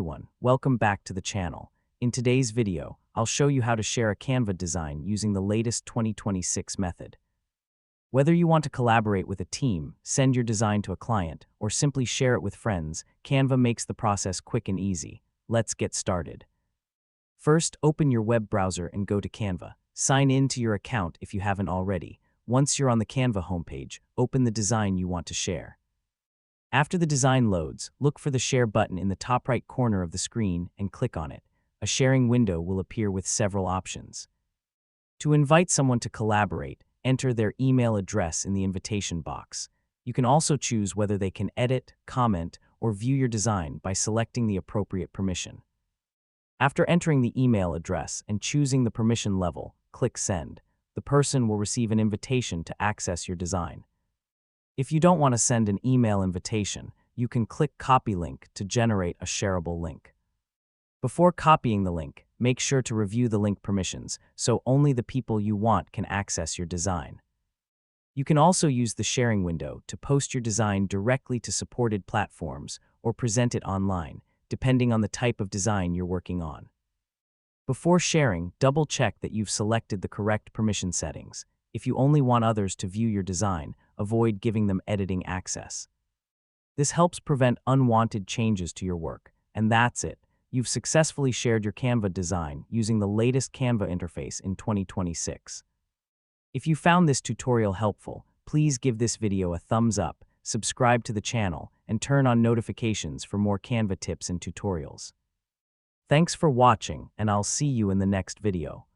everyone, welcome back to the channel. In today's video, I'll show you how to share a Canva design using the latest 2026 method. Whether you want to collaborate with a team, send your design to a client, or simply share it with friends, Canva makes the process quick and easy. Let's get started. First, open your web browser and go to Canva. Sign in to your account if you haven't already. Once you're on the Canva homepage, open the design you want to share. After the design loads, look for the Share button in the top right corner of the screen and click on it. A sharing window will appear with several options. To invite someone to collaborate, enter their email address in the invitation box. You can also choose whether they can edit, comment, or view your design by selecting the appropriate permission. After entering the email address and choosing the permission level, click Send. The person will receive an invitation to access your design. If you don't want to send an email invitation, you can click Copy Link to generate a shareable link. Before copying the link, make sure to review the link permissions so only the people you want can access your design. You can also use the sharing window to post your design directly to supported platforms or present it online, depending on the type of design you're working on. Before sharing, double-check that you've selected the correct permission settings. If you only want others to view your design, avoid giving them editing access. This helps prevent unwanted changes to your work. And that's it. You've successfully shared your Canva design using the latest Canva interface in 2026. If you found this tutorial helpful, please give this video a thumbs up, subscribe to the channel, and turn on notifications for more Canva tips and tutorials. Thanks for watching, and I'll see you in the next video.